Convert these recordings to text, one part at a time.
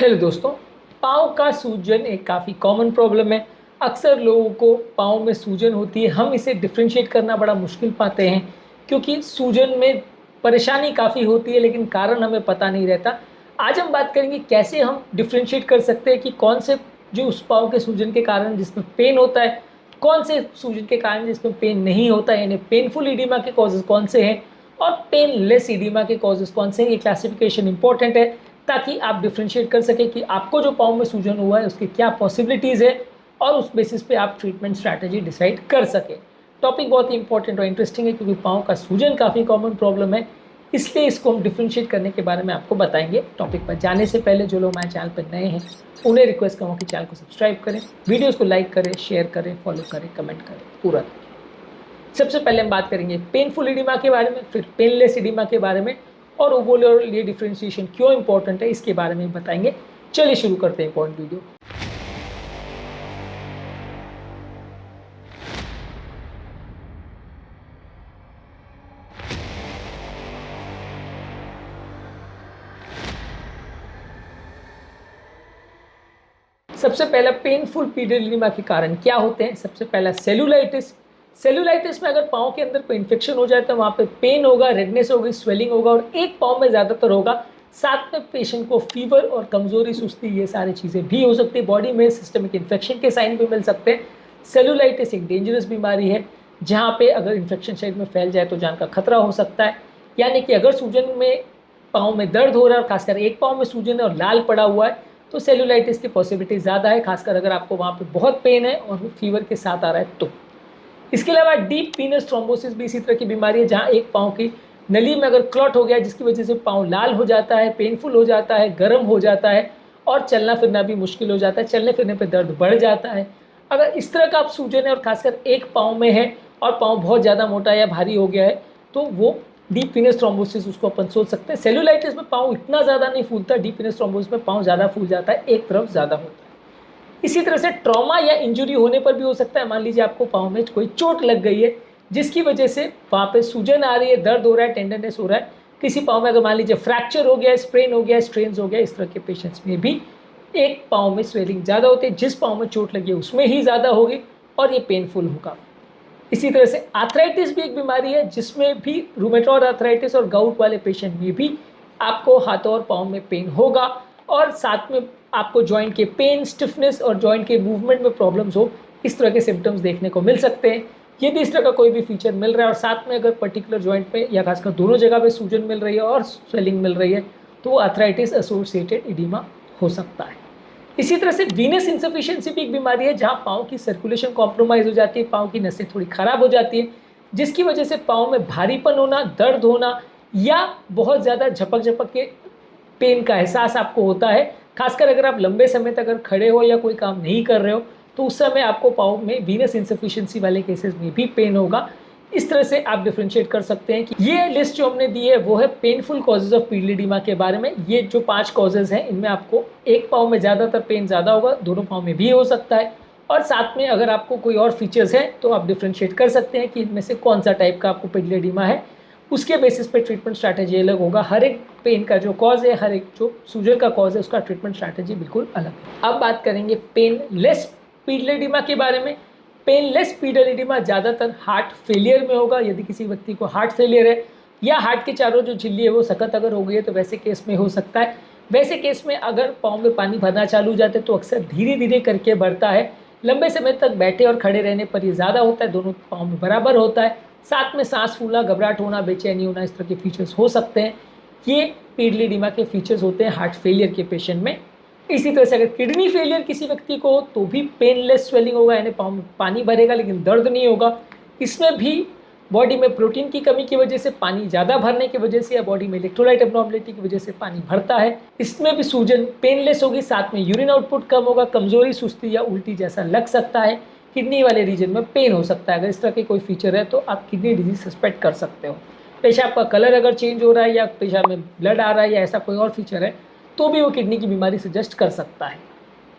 Hello दोस्तों। पाँव का सूजन एक काफ़ी कॉमन प्रॉब्लम है। अक्सर लोगों को पाँव में सूजन होती है। हम इसे डिफरेंशिएट करना बड़ा मुश्किल पाते हैं क्योंकि सूजन में परेशानी काफ़ी होती है लेकिन कारण हमें पता नहीं रहता। आज हम बात करेंगे कैसे हम डिफरेंशिएट कर सकते हैं कि कौन से जो उस पाँव के सूजन के कारण जिसमें पेन होता है, कौन से सूजन के कारण जिसमें पेन नहीं होता है, यानी पेनफुल ईडिमा के कॉजेज़ कौन से हैं और पेनलेस ईडिमा के कॉजेज़ कौन से हैं। ये क्लासिफिकेशन इंपॉर्टेंट है ताकि आप डिफ्रेंशिएट कर सकें कि आपको जो पाँव में सूजन हुआ है उसकी क्या पॉसिबिलिटीज़ है और उस बेसिस पे आप ट्रीटमेंट स्ट्रैटेजी डिसाइड कर सकें। टॉपिक बहुत ही इंपॉर्टेंट और इंटरेस्टिंग है क्योंकि पाँव का सूजन काफ़ी कॉमन प्रॉब्लम है, इसलिए इसको हम डिफ्रेंशिएट करने के बारे में आपको बताएंगे। टॉपिक पर जाने से पहले जो लोग हमारे चैनल पर नए हैं उन्हें रिक्वेस्ट करूँगा कि चैनल को सब्सक्राइब करें, वीडियोज़ को लाइक करें, शेयर करें, फॉलो करें, कमेंट करें, पूरा। सबसे पहले हम बात करेंगे पेनफुल इडिमा के बारे में, फिर पेनलेस इडिमा के बारे में और ओवरऑल ये डिफरेंशिएशन क्यों इंपॉर्टेंट है इसके बारे में बताएंगे। चलिए शुरू करते हैं पॉइंट वीडियो। सबसे पहला पेनफुल पीडियल इडिमा के कारण क्या होते हैं। सबसे पहला सेलुलाइटिस। सेलुलाइटिस में अगर पाँव के अंदर कोई इन्फेक्शन हो जाए तो वहाँ पे पेन होगा, रेडनेस होगी, स्वेलिंग होगा और एक पाँव में ज़्यादातर होगा। साथ में पेशेंट को फीवर और कमजोरी, सुस्ती, ये सारी चीज़ें भी हो सकती है। बॉडी में सिस्टमिक इन्फेक्शन के साइन भी मिल सकते हैं। सेलुलाइटिस एक डेंजरस बीमारी है जहाँ पे अगर इन्फेक्शन शरीर में फैल जाए तो जान का खतरा हो सकता है। यानी कि अगर सूजन में पाँव में दर्द हो रहा है और खासकर एक पाँव में सूजन है और लाल पड़ा हुआ है तो सेलुलाइटिस की पॉसिबिलिटी ज़्यादा है, खासकर अगर आपको वहाँ पे बहुत पेन है और फीवर के साथ आ रहा है तो। इसके अलावा डीप वीनस थ्रोम्बोसिस भी इसी तरह की बीमारी है जहाँ एक पाँव की नली में अगर क्लॉट हो गया जिसकी वजह से पाँव लाल हो जाता है, पेनफुल हो जाता है, गर्म हो जाता है और चलना फिरना भी मुश्किल हो जाता है, चलने फिरने पर दर्द बढ़ जाता है। अगर इस तरह का आप सूजन है और खासकर एक पाँव में है और पाँव बहुत ज़्यादा मोटा या भारी हो गया है तो वो डीप वीनस थ्रोम्बोसिस उसको अपन सोच सकते हैं। सेलुलाइटिस में पाँव इतना ज़्यादा नहीं फूलता, डीप वीनस थ्रोम्बोसिस में पाँव ज़्यादा फूल जाता है, एक तरफ ज़्यादा होता है। इसी तरह से ट्रॉमा या इंजुरी होने पर भी हो सकता है। मान लीजिए आपको पाँव में कोई चोट लग गई है जिसकी वजह से वहाँ पे सूजन आ रही है, दर्द हो रहा है, टेंडरनेस हो रहा है। किसी पाँव में अगर मान लीजिए फ्रैक्चर हो गया, स्प्रेन हो गया, स्ट्रेन्स हो गया, इस तरह के पेशेंट्स में भी एक पाँव में स्वेलिंग ज़्यादा होती है। जिस पाँव में चोट लगी है उसमें ही ज़्यादा होगी और ये पेनफुल होगा। इसी तरह से आर्थराइटिस भी एक बीमारी है जिसमें भी रूमेटॉइड आर्थराइटिस और गाउट वाले पेशेंट में भी आपको हाथों और पाँव में पेन होगा और साथ में आपको जॉइंट के पेन, स्टिफनेस और जॉइंट के मूवमेंट में प्रॉब्लम्स हो, इस तरह के सिम्टम्स देखने को मिल सकते हैं। यदि इस तरह का कोई भी फीचर मिल रहा है और साथ में अगर पर्टिकुलर जॉइंट पे या खासकर दोनों जगह पे सूजन मिल रही है और स्वेलिंग मिल रही है तो आर्थराइटिस एसोसिएटेड इडिमा हो सकता है। इसी तरह से वीनस इंसफिशिएंसी भी एक बीमारी है जहाँ पाँव की सर्कुलेशन कॉम्प्रोमाइज़ हो जाती है, पाँव की नसें थोड़ी ख़राब हो जाती है जिसकी वजह से पाँव में भारीपन होना, दर्द होना या बहुत ज़्यादा झपक झपक के पेन का एहसास आपको होता है। खासकर अगर आप लंबे समय तक अगर खड़े हो या कोई काम नहीं कर रहे हो तो उस समय आपको पाँव में वीनस इंसफिशिएंसी वाले केसेस में भी पेन होगा। इस तरह से आप डिफरेंशिएट कर सकते हैं कि ये लिस्ट जो हमने दी है वो है painful causes of pedal oedema के बारे में। ये जो 5 कॉजेज हैं इनमें आपको एक पाँव में ज़्यादातर पेन ज़्यादा होगा, दोनों पाँव में भी हो सकता है और साथ में अगर आपको कोई और फीचर्स हैं तो आप डिफरेंशिएट कर सकते हैं कि इनमें से कौन सा टाइप का आपको पीडीएल इडिमा है। उसके बेसिस पे ट्रीटमेंट स्ट्रैटेजी अलग होगा। हर एक पेन का जो कॉज है, हर एक जो सूजन का कॉज है, उसका ट्रीटमेंट स्ट्रैटेजी बिल्कुल अलग है। अब बात करेंगे पेनलेस पीडीएल इडिमा के बारे में। पेनलेस पीडीएल इडिमा ज़्यादातर हार्ट फेलियर में होगा। यदि किसी व्यक्ति को हार्ट फेलियर है या हार्ट के चारों जो झिल्ली है वो सख्त अगर हो गई है तो वैसे केस में हो सकता है। वैसे केस में अगर पाँव में पानी भरना चालू हो जाता है तो अक्सर धीरे धीरे करके बढ़ता है। लंबे समय तक बैठे और खड़े रहने पर ये ज़्यादा होता है, दोनों पाँव में बराबर होता है। साथ में सांस फूलना, घबराहट होना, बेचैनी होना, इस तरह के फीचर्स हो सकते हैं। ये पीडीएल इडिमा के फीचर्स होते हैं हार्ट फेलियर के पेशेंट में। इसी तरह से अगर किडनी फेलियर किसी व्यक्ति को हो तो भी पेनलेस स्वेलिंग होगा, यानी पाँव में पानी भरेगा लेकिन दर्द नहीं होगा। इसमें भी बॉडी में प्रोटीन की कमी की वजह से, पानी ज़्यादा भरने की वजह से या बॉडी में इलेक्ट्रोलाइट एब्नॉर्मलिटी की वजह से पानी भरता है। इसमें भी सूजन पेनलेस होगी, साथ में यूरिन आउटपुट कम होगा, कमजोरी, सुस्ती या उल्टी जैसा लग सकता है। किडनी वाले रीजन में पेन हो सकता है। अगर इस तरह के कोई फीचर है तो आप किडनी डिजीज सस्पेक्ट कर सकते हो। पेशाब का कलर अगर चेंज हो रहा है या पेशाब में ब्लड आ रहा है या ऐसा कोई और फीचर है तो भी वो किडनी की बीमारी सजेस्ट कर सकता है।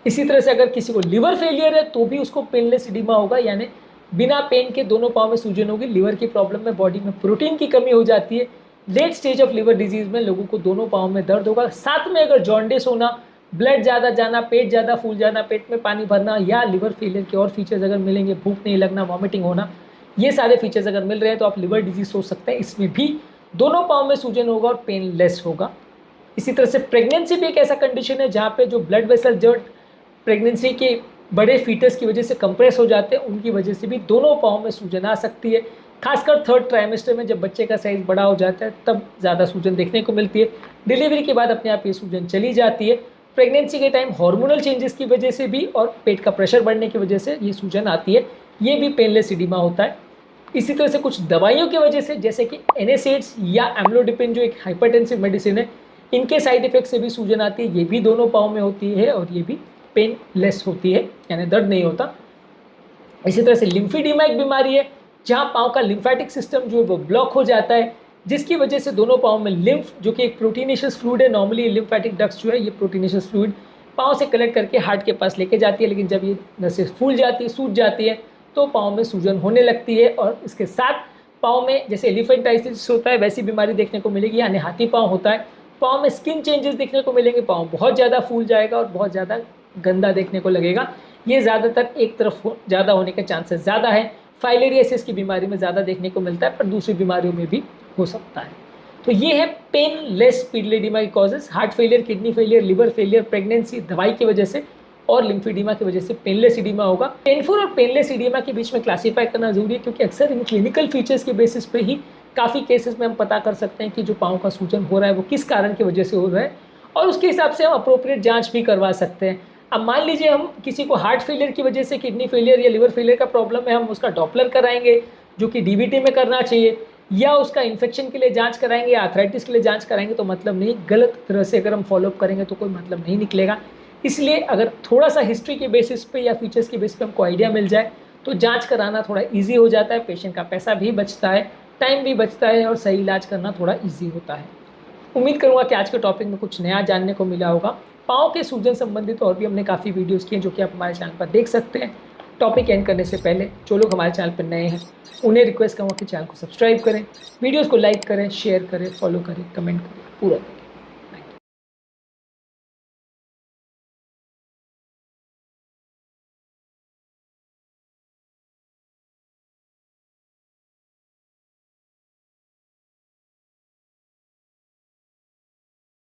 इसी तरह से अगर किसी को लिवर फेलियर है तो भी उसको पेनलेस इडिमा होगा, यानी बिना पेन के दोनों पाँव में सूजन होगी। लिवर की प्रॉब्लम में बॉडी में प्रोटीन की कमी हो जाती है। Late stage of liver disease में लोगों को दोनों पाँव में दर्द होगा। साथ में अगर जॉन्डिस होना, ब्लड ज़्यादा जाना, पेट ज़्यादा फूल जाना, पेट में पानी भरना, या लिवर फेलियर के और फीचर्स अगर मिलेंगे, भूख नहीं लगना, वॉमिटिंग होना, ये सारे फीचर्स अगर मिल रहे हैं तो आप लिवर डिजीज सोच सकते हैं। इसमें भी दोनों पाँव में सूजन होगा और पेन लेस होगा। इसी तरह से प्रेगनेंसी भी एक ऐसा कंडीशन है जहाँ पे जो ब्लड वेसल जो प्रेगनेंसी के बड़े फीटस की वजह से कंप्रेस हो जाते हैं, उनकी वजह से भी दोनों पाँव में सूजन आ सकती है। खासकर थर्ड ट्राइमेस्टर में जब बच्चे का साइज बड़ा हो जाता है तब ज़्यादा सूजन देखने को मिलती है। डिलीवरी के बाद अपने आप ये सूजन चली जाती है। प्रेगनेंसी के टाइम हार्मोनल चेंजेस की वजह से भी और पेट का प्रेशर बढ़ने की वजह से ये सूजन आती है। ये भी पेनलेस इडिमा होता है। इसी तरह से कुछ दवाइयों की वजह से, जैसे कि एनएसएड्स या एम्लोडिपिन जो एक हाइपरटेंसिव मेडिसिन है, इनके साइड इफेक्ट से भी सूजन आती है। ये भी दोनों पाँव में होती है और ये भी पेन लेस होती है, यानी दर्द नहीं होता। इसी तरह से लिम्फीडीमा एक बीमारी है जहाँ पाँव का लिम्फेटिक सिस्टम जो है वो ब्लॉक हो जाता है, जिसकी वजह से दोनों पाँव में लिम्फ, जो कि एक प्रोटीनेशियस फ्लूइड है, नॉर्मली लिम्फेटिक डक्ट्स जो है ये प्रोटीनेशियस फ्लूइड पाँव से कलेक्ट करके हार्ट के पास लेके जाती है, लेकिन जब ये नसें फूल जाती है, सूज जाती है, तो पाँव में सूजन होने लगती है। और इसके साथ पाँव में जैसे एलिफेंटाइटिस होता है वैसी बीमारी देखने को मिलेगी, यानी हाथी पाँव होता है। पाँव में स्किन चेंजेस देखने को मिलेंगे, पाँव बहुत ज़्यादा फूल जाएगा और बहुत ज़्यादा गंदा देखने को लगेगा। ये ज़्यादातर एक तरफ ज़्यादा होने के चांसेस ज़्यादा है। फाइलेरियासिस की बीमारी में ज़्यादा देखने को मिलता है, पर दूसरी बीमारियों में भी हो सकता है। तो ये है पेनलेस पीडलेडिमा की causes. Heart failure, kidney failure, liver failure, pregnancy, दवाई की वजह से और लिम्फीडिमा की वजह से पेनलेस इडिमा होगा। पेनफुल और पेनलेस इडिमा के बीच में क्लासीफाई करना जरूरी है, क्योंकि अक्सर इन क्लिनिकल फीचर्स के बेसिस पे ही काफ़ी केसेस में हम पता कर सकते हैं कि जो पाँव का सूजन हो रहा है वो किस कारण की वजह से हो रहा है, और उसके हिसाब से हम अप्रोप्रिएट जाँच भी करवा सकते हैं। अब मान लीजिए हम किसी को हार्ट फेलियर की वजह से, किडनी फेलियर या लिवर फेलियर का प्रॉब्लम है, हम उसका डॉपलर कराएंगे जो कि डीवीटी में करना चाहिए, या उसका इन्फेक्शन के लिए जांच कराएंगे या आर्थराइटिस के लिए जांच कराएंगे, तो मतलब नहीं। गलत तरह से अगर हम फॉलोअप करेंगे तो कोई मतलब नहीं निकलेगा। इसलिए अगर थोड़ा सा हिस्ट्री के बेसिस पे या फीचर्स के बेसिस पे हमको आइडिया मिल जाए तो जांच कराना थोड़ा ईजी हो जाता है, पेशेंट का पैसा भी बचता है, टाइम भी बचता है, और सही इलाज करना थोड़ा ईजी होता है। उम्मीद करूँगा कि आज के टॉपिक में कुछ नया जानने को मिला होगा। पाँव के सूजन संबंधित और भी हमने काफ़ी वीडियोज़ किए जो कि आप हमारे चैनल पर देख सकते हैं। टॉपिक एंड करने से पहले जो लोग हमारे चैनल पर नए हैं उन्हें रिक्वेस्ट करूँगा कि चैनल को सब्सक्राइब करें, वीडियोज़ को लाइक करें, शेयर करें, फॉलो करें, कमेंट करें, पूरा करें।